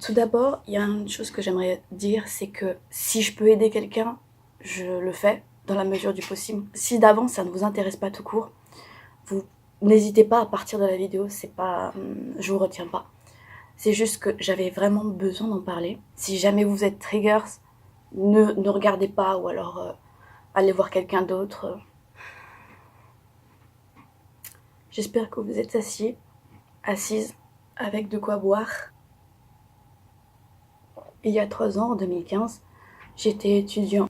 Tout d'abord, il y a une chose que j'aimerais dire, c'est que si je peux aider quelqu'un, je le fais dans la mesure du possible. Si d'avance ça ne vous intéresse pas tout court, vous n'hésitez pas à partir de la vidéo, c'est pas, je vous retiens pas. C'est juste que j'avais vraiment besoin d'en parler. Si jamais vous êtes triggers, ne regardez pas ou alors allez voir quelqu'un d'autre. J'espère que vous êtes assises, avec de quoi boire. Il y a 3 ans, en 2015, j'étais étudiant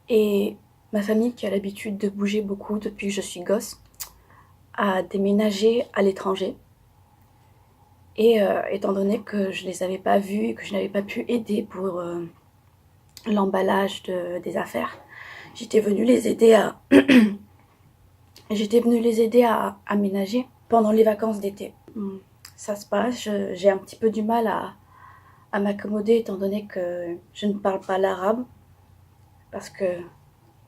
et ma famille, qui a l'habitude de bouger beaucoup depuis que je suis gosse, a déménagé à l'étranger. Et étant donné que je les avais pas vus et que je n'avais pas pu aider pour l'emballage des affaires, j'étais venue les aider à aménager pendant les vacances d'été. Ça se passe, j'ai un petit peu du mal à m'accommoder étant donné que je ne parle pas l'arabe parce que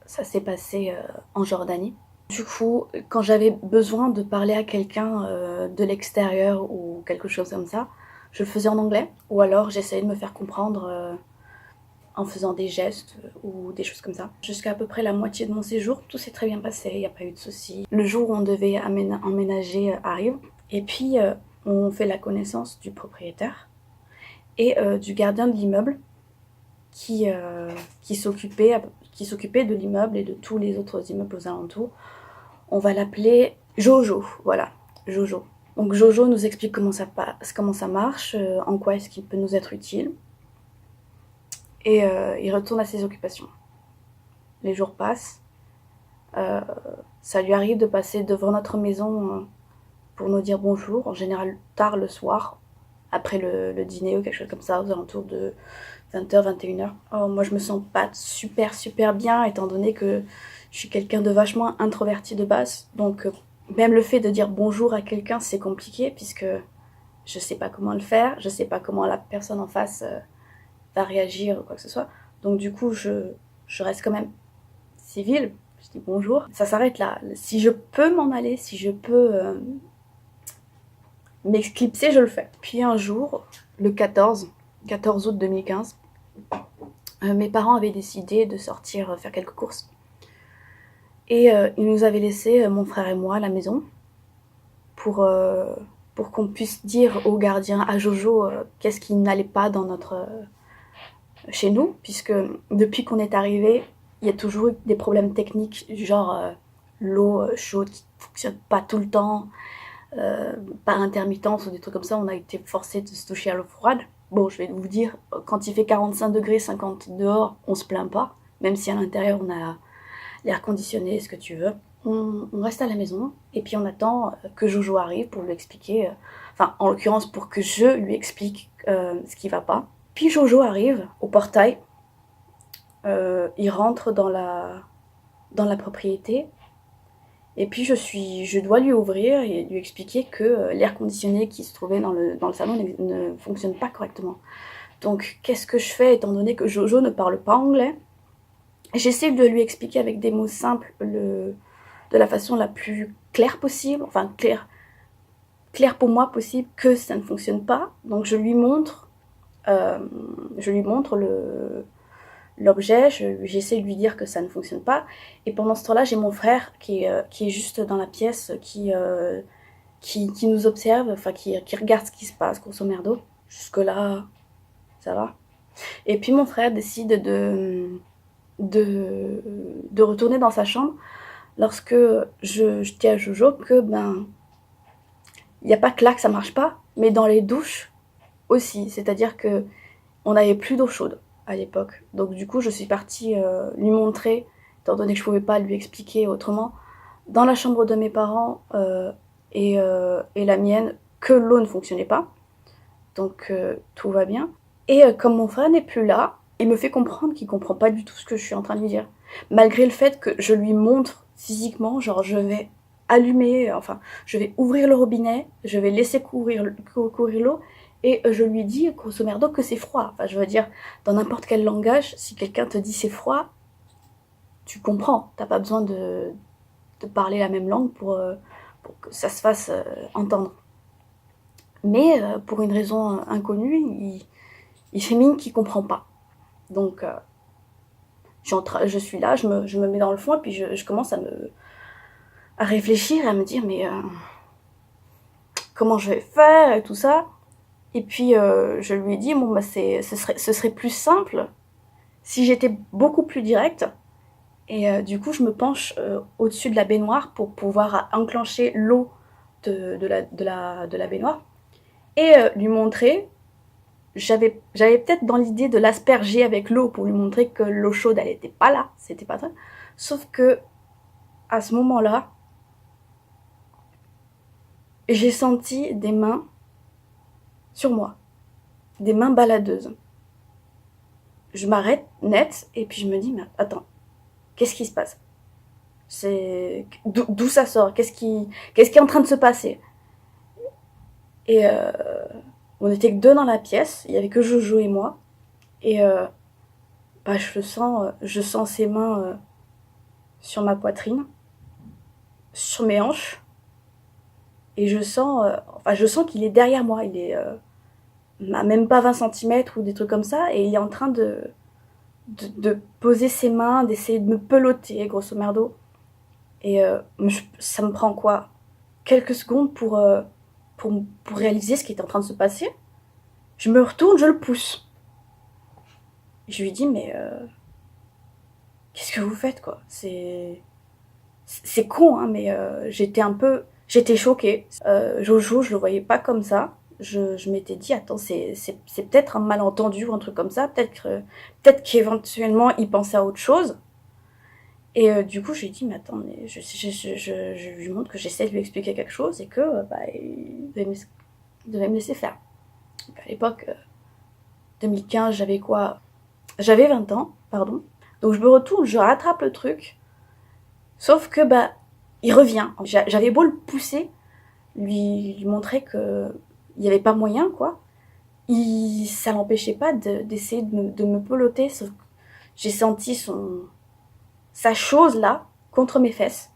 ça s'est passé en Jordanie. Du coup, quand j'avais besoin de parler à quelqu'un de l'extérieur ou quelque chose comme ça, je le faisais en anglais ou alors j'essayais de me faire comprendre en faisant des gestes ou des choses comme ça. Jusqu'à peu près la moitié de mon séjour, tout s'est très bien passé, il n'y a pas eu de soucis. Le jour où on devait emménager arrive et puis on fait la connaissance du propriétaire et du gardien de l'immeuble qui s'occupait de l'immeuble et de tous les autres immeubles aux alentours. On va l'appeler Jojo, voilà, Jojo. Donc Jojo nous explique comment ça marche, en quoi est-ce qu'il peut nous être utile. Et il retourne à ses occupations. Les jours passent. Ça lui arrive de passer devant notre maison pour nous dire bonjour, en général tard le soir, après le dîner ou quelque chose comme ça, aux alentours de 20h, 21h. Oh, moi je me sens pas super bien, étant donné que je suis quelqu'un de vachement introverti de base. Donc même le fait de dire bonjour à quelqu'un, c'est compliqué, puisque je sais pas comment le faire, je sais pas comment la personne en face va réagir ou quoi que ce soit. Donc du coup, je reste quand même civile, je dis bonjour. Ça s'arrête là. Si je peux m'en aller, si je peux m'éclipser, je le fais. Puis un jour, le 14 août 2015, mes parents avaient décidé de sortir faire quelques courses. Et ils nous avaient laissé, mon frère et moi, à la maison pour qu'on puisse dire au gardien, à Jojo, qu'est-ce qui n'allait pas dans chez nous, puisque depuis qu'on est arrivé, il y a toujours eu des problèmes techniques, genre l'eau chaude qui ne fonctionne pas tout le temps, par intermittence ou des trucs comme ça. On a été forcé de se toucher à l'eau froide. Bon, je vais vous dire, quand il fait 45 degrés, 50 dehors, on se plaint pas, même si à l'intérieur on a l'air conditionné, ce que tu veux. On reste à la maison et puis on attend que Jojo arrive pour lui expliquer, enfin en l'occurrence pour que je lui explique ce qui va pas. Puis Jojo arrive au portail, il rentre dans la propriété et puis je dois lui ouvrir et lui expliquer que l'air conditionné qui se trouvait dans le salon ne fonctionne pas correctement. Donc qu'est-ce que je fais étant donné que Jojo ne parle pas anglais? J'essaie de lui expliquer avec des mots simples de la façon la plus claire possible, enfin claire pour moi possible, que ça ne fonctionne pas. Donc je lui montre l'objet, j'essaie de lui dire que ça ne fonctionne pas. Et pendant ce temps-là, j'ai mon frère qui est juste dans la pièce, qui nous observe, enfin qui regarde ce qui se passe, grosso merdo. Jusque-là, ça va. Et puis mon frère décide de retourner dans sa chambre lorsque je dis à Jojo que il n'y a pas que là que ça marche pas, mais dans les douches aussi. C'est-à-dire que on n'avait plus d'eau chaude à l'époque. Donc du coup, je suis partie lui montrer, étant donné que je pouvais pas lui expliquer autrement, dans la chambre de mes parents et la mienne, que l'eau ne fonctionnait pas. Donc tout va bien. Et comme mon frère n'est plus là, il me fait comprendre qu'il comprend pas du tout ce que je suis en train de lui dire. Malgré le fait que je lui montre physiquement, genre je vais allumer, enfin je vais ouvrir le robinet, je vais laisser courir l'eau, et je lui dis grosso merdo que c'est froid. Enfin je veux dire, dans n'importe quel langage, si quelqu'un te dit c'est froid, tu comprends. T'as pas besoin de parler la même langue pour que ça se fasse entendre. Mais pour une raison inconnue, il fait mine qu'il comprend pas. Donc, je suis là, je me mets dans le fond, et puis je commence à réfléchir, à me dire, mais comment je vais faire, et tout ça. Et puis, je lui ai dit, bon, bah, ce serait plus simple si j'étais beaucoup plus directe. Et du coup, je me penche au-dessus de la baignoire pour pouvoir enclencher l'eau de la baignoire. Et lui montrer, j'avais peut-être dans l'idée de l'asperger avec l'eau pour lui montrer que l'eau chaude, elle était pas là, c'était pas ça. Sauf que, à ce moment-là, j'ai senti des mains sur moi, des mains baladeuses. Je m'arrête net et puis je me dis, mais attends, qu'est-ce qui se passe? D'où ça sort? Qu'est-ce qui est en train de se passer? Et on était que deux dans la pièce, il y avait que Jojo et moi. Et bah, je sens ses mains sur ma poitrine, sur mes hanches. Et je sens qu'il est derrière moi. Il est à même pas 20 centimètres ou des trucs comme ça. Et il est en train de poser ses mains, d'essayer de me peloter, grosso merdo. Et ça me prend quoi? Quelques secondes pour réaliser ce qui est en train de se passer. Je me retourne, je le pousse. Je lui dis, mais qu'est-ce que vous faites, quoi? C'est con, hein, mais j'étais choquée. Jojo, je le voyais pas comme ça. Je m'étais dit, attends, c'est peut-être un malentendu ou un truc comme ça. Peut-être qu'éventuellement, il pensait à autre chose. Et du coup, je lui ai dit, mais attends, mais je lui montre que j'essaie de lui expliquer quelque chose et que bah, il devait me laisser faire. Donc, à l'époque, 2015, j'avais quoi? J'avais 20 ans, pardon. Donc je me retourne, je rattrape le truc. Sauf que, bah, il revient. J'avais beau le pousser, lui montrer que il n'y avait pas moyen, quoi. Ça l'empêchait pas d'essayer de me peloter. Sauf que j'ai senti sa chose là, contre mes fesses.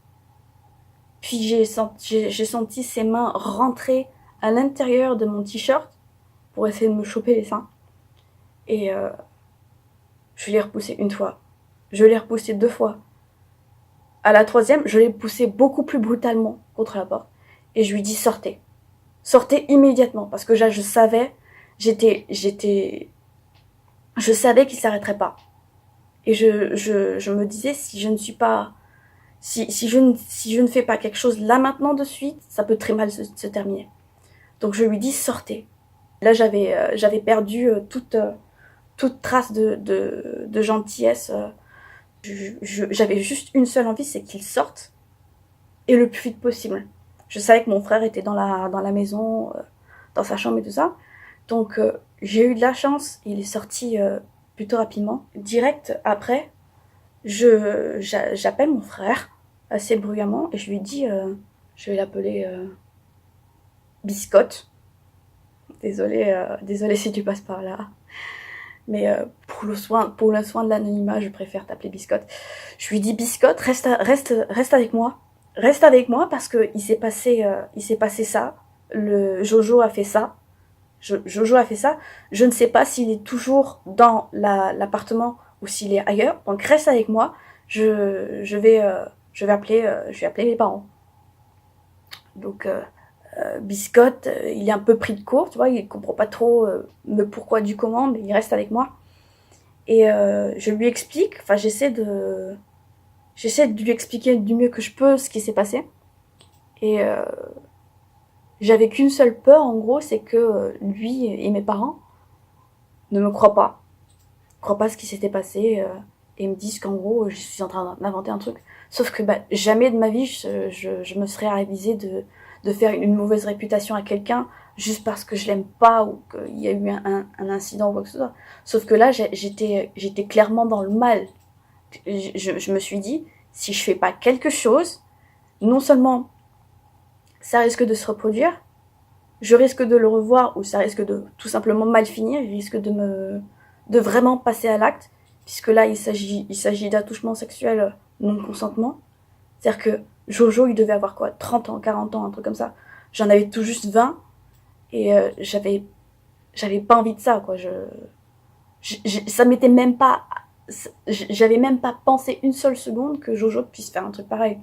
Puis j'ai senti ses mains rentrer à l'intérieur de mon t-shirt pour essayer de me choper les seins. Et je l'ai repoussé une fois. Je l'ai repoussé 2 fois. À la 3e, je l'ai poussé beaucoup plus brutalement contre la porte. Et je lui dis, sortez. Sortez immédiatement. Parce que là, je savais qu'il s'arrêterait pas. Et je me disais, si je ne suis pas, si je ne fais pas quelque chose là maintenant de suite, ça peut très mal se terminer. Donc je lui dis, sortez. Là, j'avais perdu toute trace de gentillesse. J'avais juste une seule envie, c'est qu'il sorte, et le plus vite possible. Je savais que mon frère était dans la maison, dans sa chambre et tout ça. Donc j'ai eu de la chance, il est sorti plutôt rapidement. Direct après, j'appelle mon frère assez bruyamment et je lui dis, je vais l'appeler Biscotte. Désolée si tu passes par là. Mais pour le soin de l'anonymat, je préfère t'appeler Biscotte. Je lui dis, Biscotte, reste avec moi. Reste avec moi parce que il s'est passé ça. Jojo a fait ça. Jojo a fait ça. Je ne sais pas s'il est toujours dans l'appartement ou s'il est ailleurs. Donc reste avec moi. Je vais appeler mes parents. Donc Biscotte, il est un peu pris de court, tu vois, il comprend pas trop le pourquoi du comment, mais il reste avec moi. Et je lui explique, enfin j'essaie de lui expliquer du mieux que je peux ce qui s'est passé. Et j'avais qu'une seule peur, en gros, c'est que lui et mes parents ne me croient pas ce qui s'était passé, et me disent qu'en gros, je suis en train d'inventer un truc. Sauf que bah, jamais de ma vie, je me serais réalisée de faire une mauvaise réputation à quelqu'un juste parce que je l'aime pas ou qu'il y a eu un incident ou quoi que ce soit. Sauf que là, j'étais clairement dans le mal. Je me suis dit, si je fais pas quelque chose, non seulement ça risque de se reproduire, je risque de le revoir ou ça risque de tout simplement mal finir, je risque de vraiment passer à l'acte, puisque là il s'agit d'attouchement sexuel non consentement. C'est-à-dire que Jojo, il devait avoir quoi, 30 ans, 40 ans, un truc comme ça. J'en avais tout juste 20 et j'avais pas envie de ça, quoi. Ça m'était même pas... J'avais même pas pensé une seule seconde que Jojo puisse faire un truc pareil.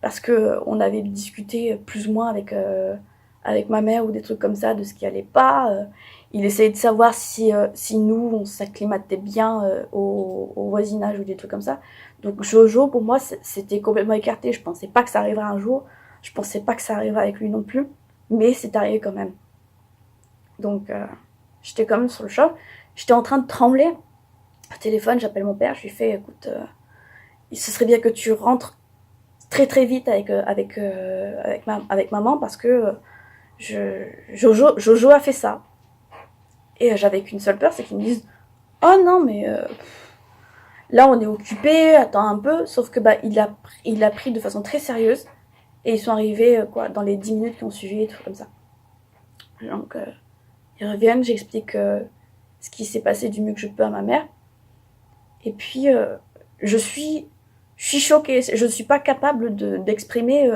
Parce que on avait discuté plus ou moins avec ma mère ou des trucs comme ça, de ce qui allait pas. Il essayait de savoir si nous, on s'acclimatait bien au voisinage ou des trucs comme ça. Donc Jojo, pour moi, c'était complètement écarté. Je pensais pas que ça arriverait un jour. Je pensais pas que ça arriverait avec lui non plus. Mais c'est arrivé quand même. Donc j'étais quand même sur le choc. J'étais en train de trembler. Au téléphone, j'appelle mon père. Je lui fais, écoute, ce serait bien que tu rentres très très vite avec maman parce que Jojo a fait ça. Et j'avais qu'une seule peur, c'est qu'ils me disent oh non mais là on est occupé, attends un peu. Sauf que il l'a pris de façon très sérieuse et ils sont arrivés dans les 10 minutes qui ont suivi et tout comme ça. Donc ils reviennent, j'explique ce qui s'est passé du mieux que je peux à ma mère. Et puis je suis choquée, je ne suis pas capable d'exprimer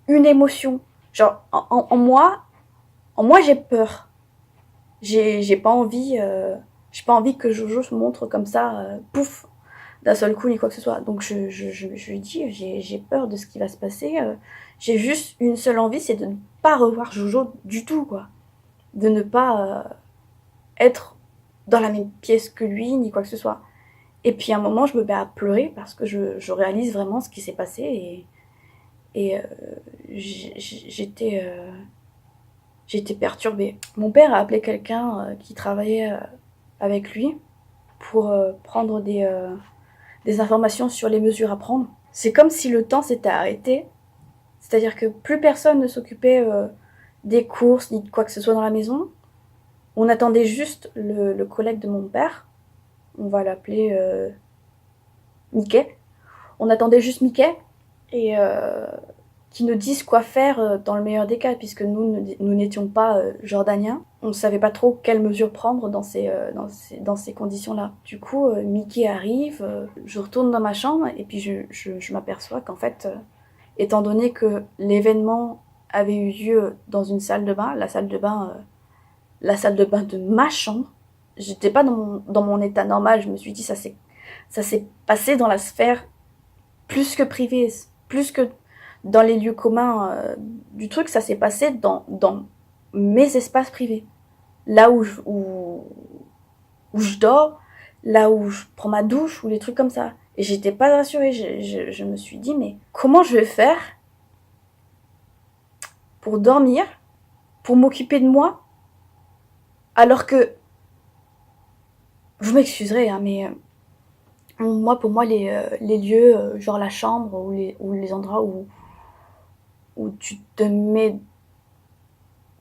une émotion. Genre en moi j'ai peur. J'ai pas envie que Jojo se montre comme ça, pouf, d'un seul coup ni quoi que ce soit. Donc je lui dis j'ai peur de ce qui va se passer. J'ai juste une seule envie, c'est de ne pas revoir Jojo du tout, quoi. De ne pas être dans la même pièce que lui ni quoi que ce soit. Et puis à un moment, je me mets à pleurer parce que je réalise vraiment ce qui s'est passé et j'étais perturbée. Mon père a appelé quelqu'un qui travaillait avec lui pour prendre des informations sur les mesures à prendre. C'est comme si le temps s'était arrêté, c'est-à-dire que plus personne ne s'occupait des courses ni de quoi que ce soit dans la maison. On attendait juste le collègue de mon père, on va l'appeler Mickey. On attendait juste Mickey et qui nous dise quoi faire dans le meilleur des cas, puisque nous n'étions pas jordaniens. On ne savait pas trop quelles mesures prendre dans ces conditions-là. Du coup, Mickey arrive, je retourne dans ma chambre et puis je m'aperçois qu'en fait, étant donné que l'événement avait eu lieu dans une salle de bain, la salle de bain de ma chambre, j'étais pas dans mon état normal. Je me suis dit ça s'est passé dans la sphère plus que privée, plus que dans les lieux communs du truc, ça s'est passé dans mes espaces privés. Là où je dors, là où je prends ma douche, ou les trucs comme ça. Et j'étais pas rassurée, je me suis dit, mais comment je vais faire pour dormir, pour m'occuper de moi, alors que, vous m'excuserez, hein, mais pour moi, les lieux, genre la chambre, ou les endroits où tu te mets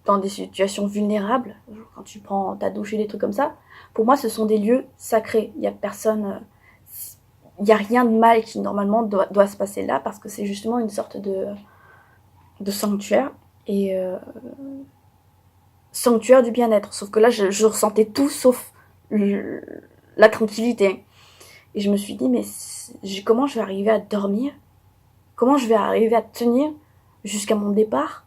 dans des situations vulnérables, quand tu prends ta douche et des trucs comme ça, pour moi, ce sont des lieux sacrés. Il n'y a personne, il n'y a rien de mal qui, normalement, doit se passer là, parce que c'est justement une sorte de sanctuaire, et sanctuaire du bien-être. Sauf que là, je ressentais tout sauf la tranquillité. Et je me suis dit, mais comment je vais arriver à dormir? Comment je vais arriver à tenir jusqu'à mon départ?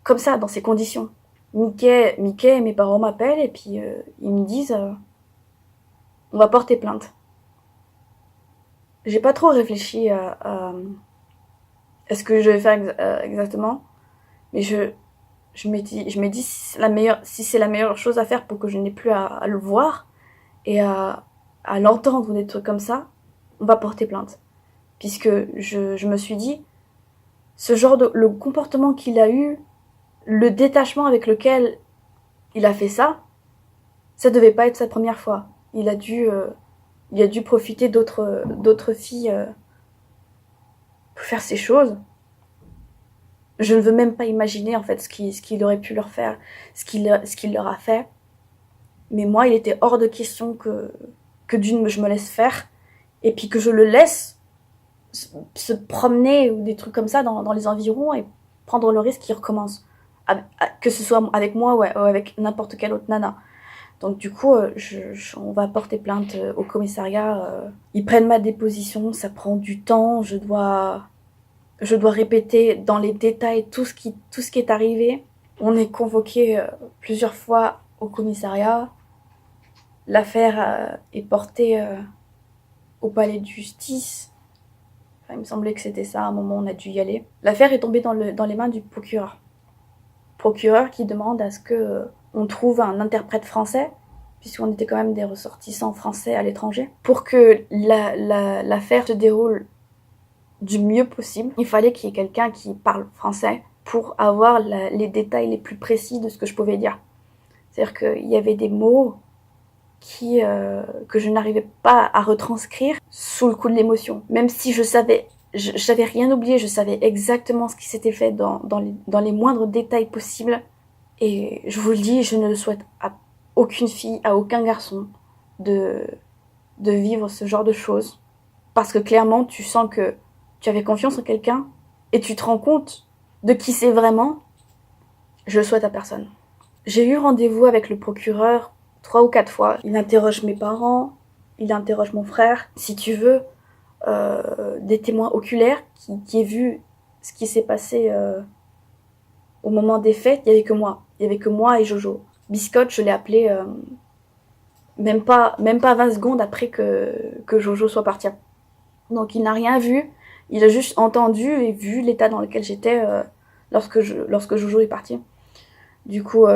Comme ça, dans ces conditions. Mickey et mes parents m'appellent et puis ils me disent on va porter plainte. J'ai pas trop réfléchi à ce que je vais faire exactement, mais je me dis si c'est la meilleure chose à faire pour que je n'ai plus à le voir et à l'entendre ou des trucs comme ça, on va porter plainte. Puisque je me suis dit, le comportement qu'il a eu, le détachement avec lequel il a fait ça devait pas être sa première fois. Il a dû profiter d'autres filles pour faire ces choses. Je ne veux même pas imaginer en fait ce qu'il aurait pu leur faire, ce qu'il leur a fait. Mais moi, il était hors de question que d'une je me laisse faire et puis que je le laisse se promener ou des trucs comme ça dans les environs et prendre le risque qu'il recommence. Que ce soit avec moi ou avec n'importe quelle autre nana. Donc du coup, on va porter plainte au commissariat. Ils prennent ma déposition, ça prend du temps. Je dois répéter dans les détails tout ce qui est arrivé. On est convoqué plusieurs fois au commissariat. l'affaire est portée au palais de justice. Enfin, il me semblait que c'était ça, à un moment on a dû y aller. L'affaire est tombée dans les mains du procureur. Procureur qui demande à ce que on trouve un interprète français, puisqu'on était quand même des ressortissants français à l'étranger. Pour que l'affaire se déroule du mieux possible, il fallait qu'il y ait quelqu'un qui parle français pour avoir les détails les plus précis de ce que je pouvais dire. C'est-à-dire qu'il y avait des mots que je n'arrivais pas à retranscrire sous le coup de l'émotion. Même si j'avais rien oublié, je savais exactement ce qui s'était fait dans les moindres détails possibles. Et je vous le dis, je ne le souhaite à aucune fille, à aucun garçon de vivre ce genre de choses. Parce que clairement, tu sens que tu avais confiance en quelqu'un et tu te rends compte de qui c'est vraiment. Je le souhaite à personne. J'ai eu rendez-vous avec le procureur 3 ou 4 fois. Il interroge mes parents, il interroge mon frère. Si tu veux, des témoins oculaires qui aient vu ce qui s'est passé au moment des faits, il n'y avait que moi. Il n'y avait que moi et Jojo. Biscotte, je l'ai appelé même pas 20 secondes après que Jojo soit parti. Donc il n'a rien vu, il a juste entendu et vu l'état dans lequel j'étais lorsque Jojo est parti. Du coup,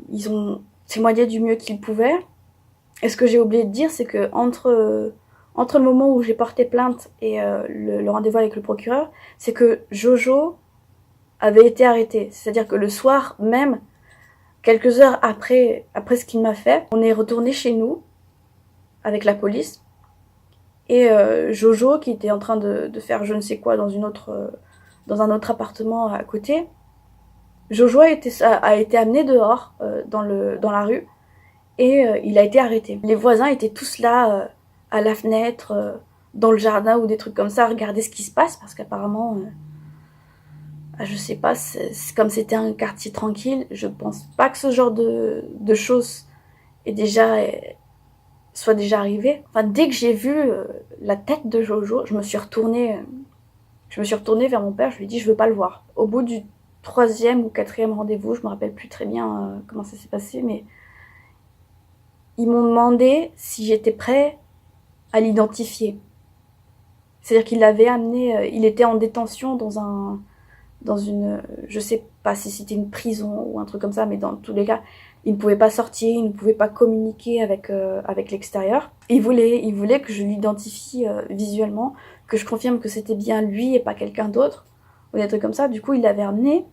ils ont témoigné du mieux qu'ils pouvaient. Et ce que j'ai oublié de dire, c'est que entre le moment où j'ai porté plainte et le rendez-vous avec le procureur, c'est que Jojo avait été arrêté. C'est-à-dire que le soir même, quelques heures après ce qu'il m'a fait, on est retourné chez nous avec la police. Et Jojo, qui était en train de faire je ne sais quoi dans un autre appartement à côté, Jojo a été amené dehors dans la rue et il a été arrêté. Les voisins étaient tous là à la fenêtre, dans le jardin ou des trucs comme ça, à regarder ce qui se passe parce qu'apparemment, je sais pas, comme c'était un quartier tranquille, je pense pas que ce genre de choses soit déjà arrivé. Enfin, dès que j'ai vu la tête de Jojo, je me suis retournée vers mon père, je lui ai dit je veux pas le voir. Au bout du 3e ou 4e rendez-vous, je me rappelle plus très bien comment ça s'est passé, mais ils m'ont demandé si j'étais prêt à l'identifier. C'est-à-dire qu'il l'avait amené, il était en détention dans une, je sais pas si c'était une prison ou un truc comme ça, mais dans tous les cas, il ne pouvait pas sortir, il ne pouvait pas communiquer avec l'extérieur. Il voulait que je l'identifie visuellement, que je confirme que c'était bien lui et pas quelqu'un d'autre, ou des trucs comme ça. Du coup, il l'avait amené.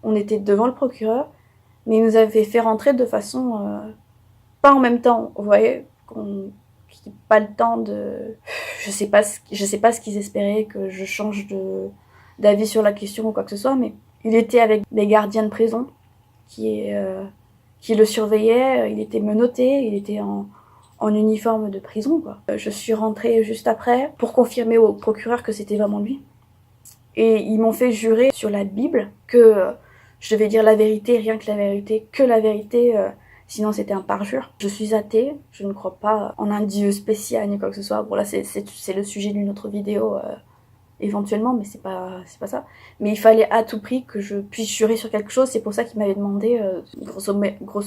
On était devant le procureur, mais il nous avait fait rentrer de façon pas en même temps. Vous voyez, qu'on n'ait pas le temps de. Je sais pas ce qu'ils espéraient, que je change d'avis sur la question ou quoi que ce soit, mais il était avec des gardiens de prison qui le surveillaient, il était menotté, il était en uniforme de prison, quoi. Je suis rentrée juste après pour confirmer au procureur que c'était vraiment lui. Et ils m'ont fait jurer sur la Bible que je devais dire la vérité, rien que la vérité, que la vérité, sinon c'était un parjure. Je suis athée, je ne crois pas en un dieu spécial ni quoi que ce soit. Bon là c'est le sujet d'une autre vidéo éventuellement, mais c'est pas ça. Mais il fallait à tout prix que je puisse jurer sur quelque chose, c'est pour ça qu'il m'avait demandé grosso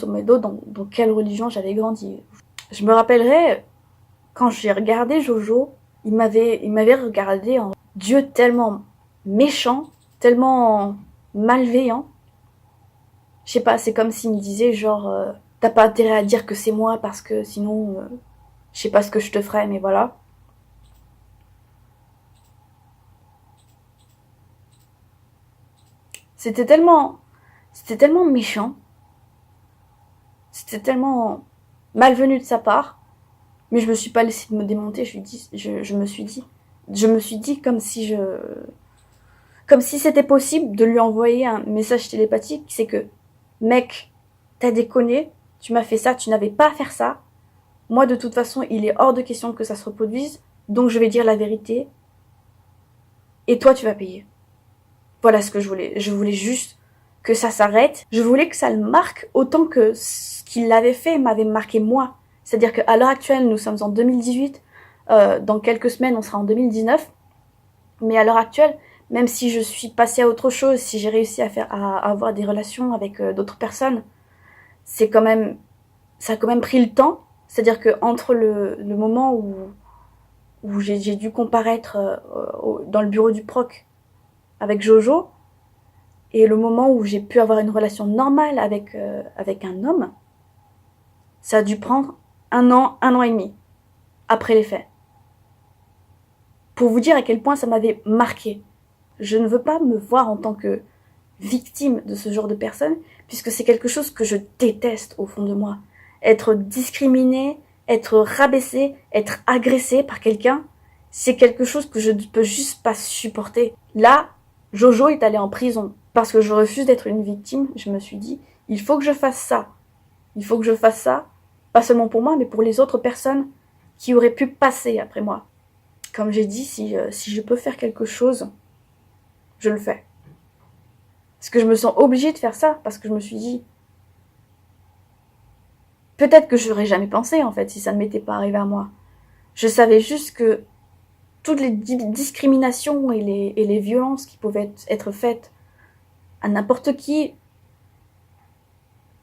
modo dans quelle religion j'avais grandi. Je me rappellerai quand j'ai regardé Jojo, il m'avait regardé en Dieu tellement méchant, tellement malveillant. Je sais pas, c'est comme s'il me disait genre t'as pas intérêt à dire que c'est moi parce que sinon je sais pas ce que je te ferais, mais voilà. C'était tellement méchant, c'était tellement malvenu de sa part, mais je me suis pas laissée de me démonter. Je me suis dit comme si c'était possible de lui envoyer un message télépathique, c'est que mec, t'as déconné, tu m'as fait ça, tu n'avais pas à faire ça. Moi, de toute façon, il est hors de question que ça se reproduise, donc je vais dire la vérité. Et toi, tu vas payer. Voilà ce que je voulais. Je voulais juste que ça s'arrête. Je voulais que ça le marque autant que ce qu'il avait fait m'avait marqué moi. C'est-à-dire qu'à l'heure actuelle, nous sommes en 2018. Dans quelques semaines, on sera en 2019. Mais à l'heure actuelle, même si je suis passée à autre chose, si j'ai réussi à avoir des relations avec d'autres personnes, c'est quand même ça a quand même pris le temps. C'est-à-dire que entre le moment où j'ai dû comparaître dans le bureau du proc avec Jojo, et le moment où j'ai pu avoir une relation normale avec un homme, ça a dû prendre 1 an et demi après les faits. Pour vous dire à quel point ça m'avait marqué. Je ne veux pas me voir en tant que victime de ce genre de personnes, puisque c'est quelque chose que je déteste au fond de moi. Être discriminée, être rabaissée, être agressée par quelqu'un, c'est quelque chose que je ne peux juste pas supporter. Là, Jojo est allé en prison parce que je refuse d'être une victime. Je me suis dit, il faut que je fasse ça. Il faut que je fasse ça, pas seulement pour moi, mais pour les autres personnes qui auraient pu passer après moi. Comme j'ai dit, si je peux faire quelque chose, je le fais. Parce que je me sens obligée de faire ça, parce que je me suis dit, peut-être que je n'aurais jamais pensé, en fait, si ça ne m'était pas arrivé à moi. Je savais juste que toutes les discriminations et les violences qui pouvaient être faites à n'importe qui,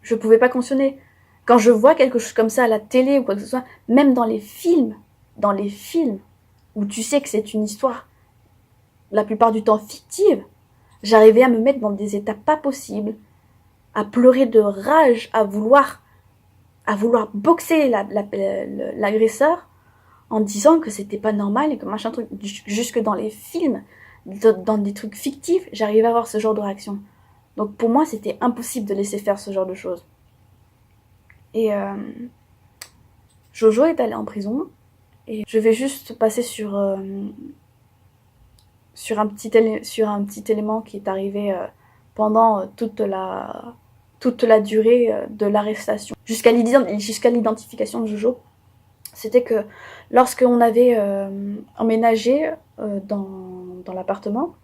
je ne pouvais pas cautionner. Quand je vois quelque chose comme ça à la télé ou quoi que ce soit, même dans les films, où tu sais que c'est une histoire, la plupart du temps fictive, j'arrivais à me mettre dans des états pas possibles, à pleurer de rage, à vouloir boxer l'agresseur en disant que c'était pas normal et que machin truc. Jusque dans les films, dans des trucs fictifs, j'arrivais à avoir ce genre de réaction. Donc pour moi, c'était impossible de laisser faire ce genre de choses. Et Jojo est allé en prison. Et je vais juste passer sur un petit élément qui est arrivé pendant toute la durée de l'arrestation, jusqu'à l'identification de Jojo. C'était que lorsqu'on avait emménagé dans l'appartement,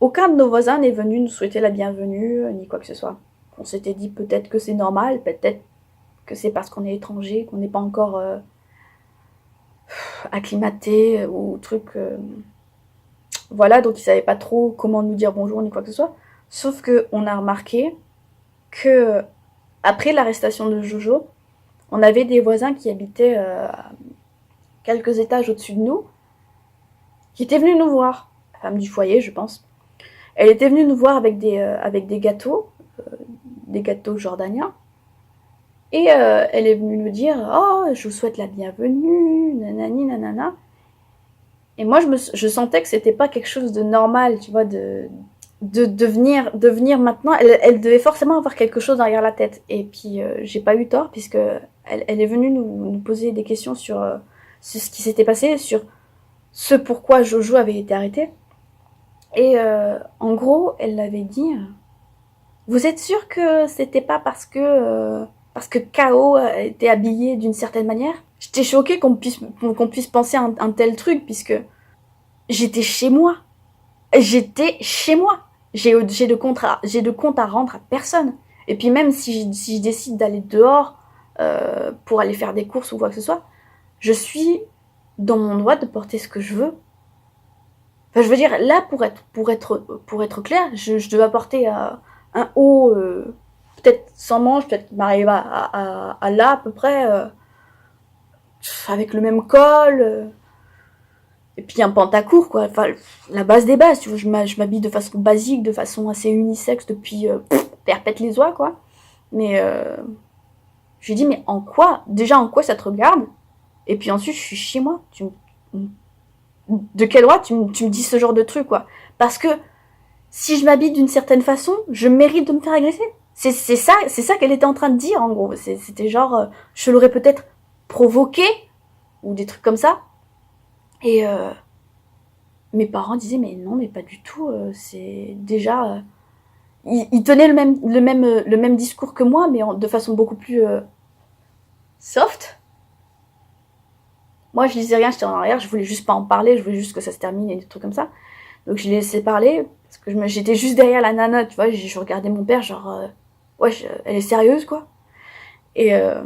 aucun de nos voisins n'est venu nous souhaiter la bienvenue, ni quoi que ce soit. On s'était dit peut-être que c'est normal, peut-être que c'est parce qu'on est étranger, qu'on n'est pas encore acclimaté ou truc. Voilà, donc ils savaient pas trop comment nous dire bonjour ni quoi que ce soit. Sauf qu'on a remarqué que après l'arrestation de Jojo, on avait des voisins qui habitaient quelques étages au-dessus de nous, qui étaient venus nous voir. La femme du foyer, je pense. Elle était venue nous voir avec des gâteaux jordaniens. Et elle est venue nous dire « Oh, je vous souhaite la bienvenue, nanani, nanana ». Et moi, je sentais que c'était pas quelque chose de normal, tu vois, de venir maintenant. Elle devait forcément avoir quelque chose derrière la tête. Et puis, j'ai pas eu tort, puisque elle est venue nous poser des questions sur ce qui s'était passé, sur ce pourquoi Jojo avait été arrêté. Et en gros, elle l'avait dit vous êtes sûr que c'était pas parce que K.O. était habillé d'une certaine manière? J'étais choquée qu'on puisse penser à un tel truc, puisque j'étais chez moi. J'ai de compte à rendre à personne. Et puis même si je décide d'aller dehors pour aller faire des courses ou quoi que ce soit, je suis dans mon droit de porter ce que je veux. Enfin, je veux dire, là, pour être clair, je devais porter un haut, peut-être sans manches, peut-être qu'il m'arrive à là, à peu près, avec le même col, et puis un pantacourt, quoi. Enfin, la base des bases, tu vois, je m'habille de façon basique, de façon assez unisexe depuis perpète les oies, quoi. Mais je lui ai dit, mais en quoi ça te regarde? Et puis ensuite, je suis chez moi. De quel droit tu me dis ce genre de truc, quoi? Parce que si je m'habille d'une certaine façon, je mérite de me faire agresser. C'est ça qu'elle était en train de dire, en gros. C'était genre, je l'aurais peut-être provoqué, ou des trucs comme ça. Et mes parents disaient, mais non, mais pas du tout. C'est déjà... Ils tenaient le même discours que moi, mais de façon beaucoup plus soft. Moi, je disais rien, j'étais en arrière, je voulais juste pas en parler, je voulais juste que ça se termine et des trucs comme ça. Donc je l'ai laissé parler, parce que j'étais juste derrière la nana, tu vois, je regardais mon père, genre, ouais, elle est sérieuse, quoi. Et elle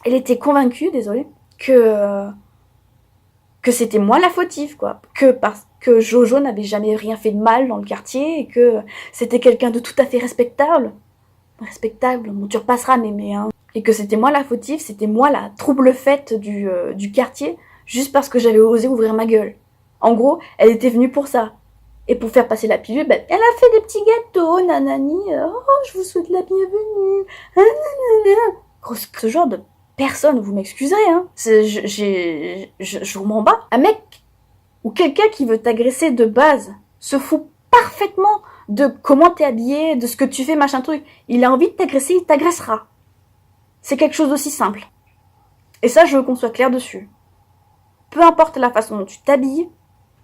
était convaincue, désolée, que c'était moi la fautive, quoi. Parce que Jojo n'avait jamais rien fait de mal dans le quartier, et que c'était quelqu'un de tout à fait respectable. respectable, bon, tu repasseras, mais hein. Et que c'était moi la fautive, c'était moi la trouble faite du quartier, juste parce que j'avais osé ouvrir ma gueule. En gros, elle était venue pour ça. Et pour faire passer la pilule, ben, elle a fait des petits gâteaux, nanani, oh, je vous souhaite la bienvenue, ce genre de personne, vous m'excuserez, hein, je m'en bats. Un mec ou quelqu'un qui veut t'agresser de base se fout parfaitement de comment t'es habillé, de ce que tu fais, machin truc. Il a envie de t'agresser, il t'agressera. C'est quelque chose d'aussi simple. Et ça, je veux qu'on soit clair dessus. Peu importe la façon dont tu t'habilles,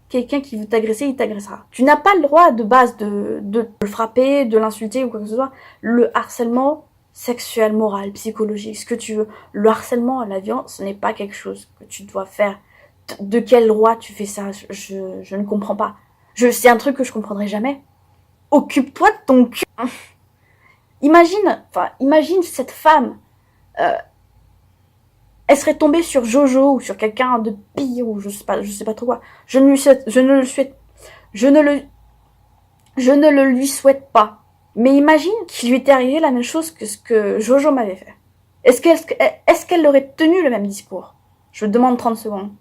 quelqu'un qui veut t'agresser, il t'agressera. Tu n'as pas le droit de base de le frapper, de l'insulter ou quoi que ce soit. Le harcèlement sexuel, moral, psychologique, ce que tu veux. Le harcèlement à la violence, ce n'est pas quelque chose que tu dois faire. De quel droit tu fais ça? Je ne comprends pas. C'est un truc que je comprendrai jamais. Occupe-toi de ton cul. Imagine cette femme. Elle serait tombée sur Jojo ou sur quelqu'un de pire ou je sais pas trop quoi. Je ne le lui souhaite pas. Mais imagine qu'il lui était arrivé la même chose que ce que Jojo m'avait fait. Est-ce qu'elle aurait tenu le même discours? Je demande 30 secondes.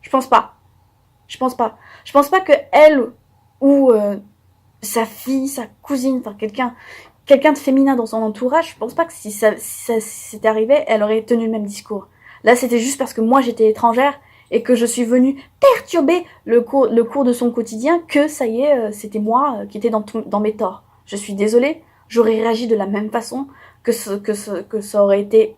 Je pense pas. Je pense pas que elle ou sa fille, sa cousine, enfin quelqu'un de féminin dans son entourage, je pense pas que si ça s'était arrivé, elle aurait tenu le même discours. Là, c'était juste parce que moi, j'étais étrangère et que je suis venue perturber le cours de son quotidien que, ça y est, c'était moi qui étais dans mes torts. Je suis désolée, j'aurais réagi de la même façon que ça aurait été...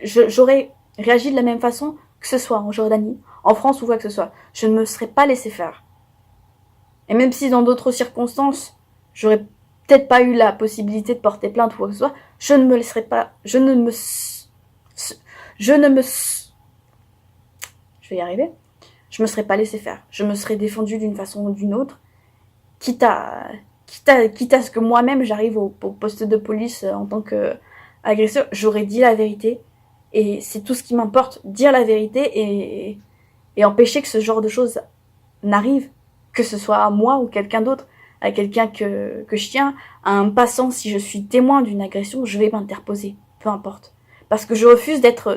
j'aurais réagi de la même façon que ce soit en Jordanie, en France ou quoi que ce soit. Je ne me serais pas laissé faire. Et même si dans d'autres circonstances, j'aurais peut-être pas eu la possibilité de porter plainte ou quoi que ce soit, je ne me laisserais pas, je vais y arriver, je me serais pas laissé faire. Je me serais défendue d'une façon ou d'une autre, quitte à ce que moi-même j'arrive au poste de police en tant qu'agresseur, j'aurais dit la vérité. Et c'est tout ce qui m'importe, dire la vérité et empêcher que ce genre de choses n'arrive, que ce soit à moi ou quelqu'un d'autre, à quelqu'un que je tiens, à un passant. Si je suis témoin d'une agression, je vais m'interposer, peu importe. Parce que je refuse d'être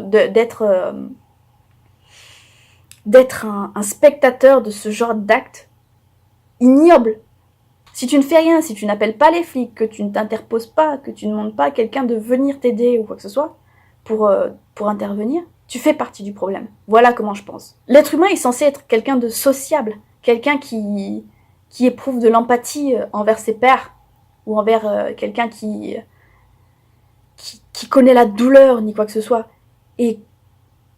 un spectateur de ce genre d'acte ignoble. Si tu ne fais rien, si tu n'appelles pas les flics, que tu ne t'interposes pas, que tu ne demandes pas à quelqu'un de venir t'aider ou quoi que ce soit pour intervenir, tu fais partie du problème. Voilà comment je pense. L'être humain est censé être quelqu'un de sociable, quelqu'un qui éprouve de l'empathie envers ses pairs ou envers quelqu'un qui connaît la douleur ni quoi que ce soit. Et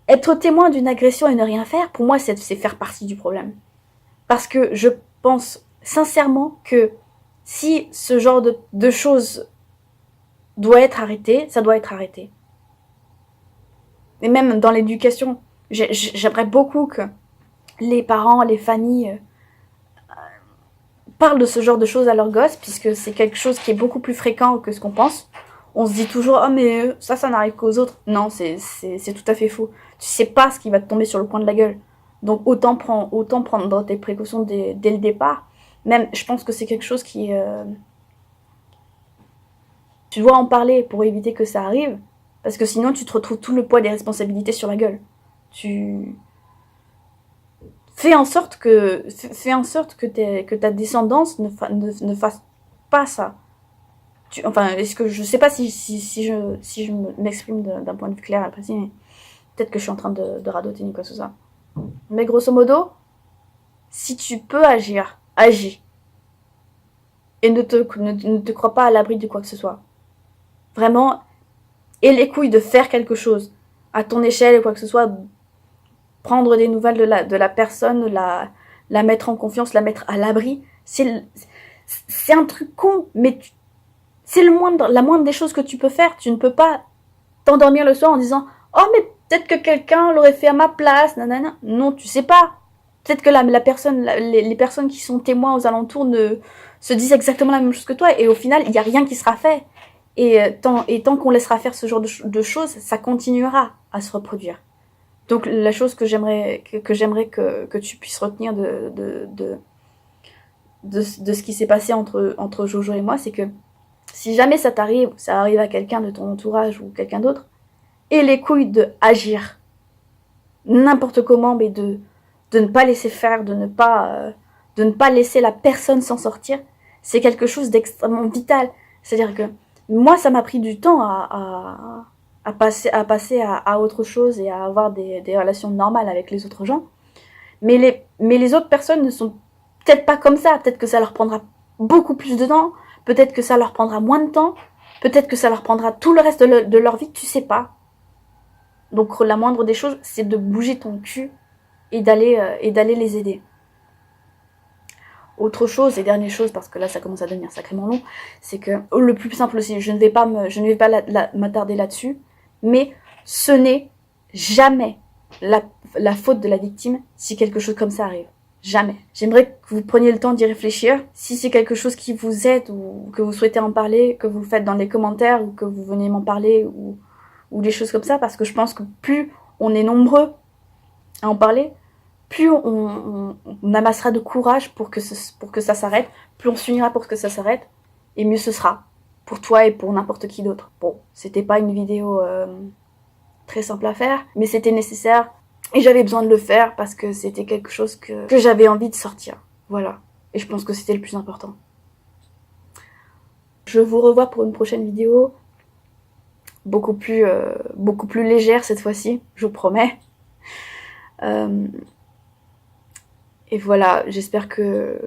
être témoin d'une agression et ne rien faire, pour moi, c'est faire partie du problème. Parce que je pense sincèrement que si ce genre de choses doit être arrêté, ça doit être arrêté. Et même dans l'éducation, j'aimerais beaucoup que les parents, les familles parlent de ce genre de choses à leurs gosses, puisque c'est quelque chose qui est beaucoup plus fréquent que ce qu'on pense. On se dit toujours, oh mais ça n'arrive qu'aux autres. Non, c'est tout à fait faux. Tu sais pas ce qui va te tomber sur le coin de la gueule. Donc autant prendre tes précautions dès le départ. Même, je pense que c'est quelque chose qui... tu dois en parler pour éviter que ça arrive. Parce que sinon, tu te retrouves tout le poids des responsabilités sur la gueule. Fais en sorte que ta descendance ne fasse pas ça. Est-ce que je sais pas si je m'exprime d'un point de vue clair et précis, mais peut-être que je suis en train de radoter ni quoi que ce soit. Mais grosso modo, si tu peux agir, agis. Et ne te crois pas à l'abri de quoi que ce soit. Vraiment, aie les couilles de faire quelque chose. À ton échelle ou quoi que ce soit, prendre des nouvelles de la personne, la mettre en confiance, la mettre à l'abri. C'est un truc con, mais c'est la moindre des choses que tu peux faire. Tu ne peux pas t'endormir le soir en disant « Oh, mais peut-être que quelqu'un l'aurait fait à ma place, nanana. » Non, tu sais pas. Peut-être que les personnes qui sont témoins aux alentours se disent exactement la même chose que toi, et au final, il n'y a rien qui sera fait. Et tant qu'on laissera faire ce genre de choses, ça continuera à se reproduire. Donc la chose que j'aimerais que tu puisses retenir de ce qui s'est passé entre Jojo et moi, c'est que si jamais ça t'arrive, ça arrive à quelqu'un de ton entourage ou quelqu'un d'autre, aie les couilles de agir n'importe comment, mais de ne pas laisser faire, de ne pas laisser la personne s'en sortir, c'est quelque chose d'extrêmement vital. C'est-à-dire que moi, ça m'a pris du temps à passer à autre chose et à avoir des relations normales avec les autres gens. Mais les autres personnes ne sont peut-être pas comme ça. Peut-être que ça leur prendra beaucoup plus de temps. Peut-être que ça leur prendra moins de temps. Peut-être que ça leur prendra tout le reste de leur vie. Tu sais pas. Donc la moindre des choses, c'est de bouger ton cul et d'aller les aider. Autre chose, et dernière chose, parce que là ça commence à devenir sacrément long, c'est que le plus simple aussi, je ne vais pas m'attarder là-dessus, mais ce n'est jamais la faute de la victime si quelque chose comme ça arrive. Jamais. J'aimerais que vous preniez le temps d'y réfléchir. Si c'est quelque chose qui vous aide ou que vous souhaitez en parler, que vous le faites dans les commentaires ou que vous venez m'en parler ou des choses comme ça, parce que je pense que plus on est nombreux à en parler, plus on amassera de courage pour que ça s'arrête, plus on s'unira pour que ça s'arrête, et mieux ce sera, pour toi et pour n'importe qui d'autre. Bon, c'était pas une vidéo très simple à faire, mais c'était nécessaire, et j'avais besoin de le faire parce que c'était quelque chose que j'avais envie de sortir. Voilà, et je pense que c'était le plus important. Je vous revois pour une prochaine vidéo, beaucoup plus légère cette fois-ci, je vous promets. Et voilà, j'espère que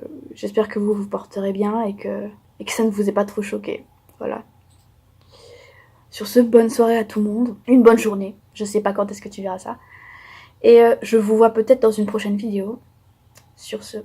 vous vous porterez bien et que ça ne vous ait pas trop choqué. Voilà. Sur ce, bonne soirée à tout le monde. Une bonne journée. Je sais pas quand est-ce que tu verras ça. Et je vous vois peut-être dans une prochaine vidéo. Sur ce.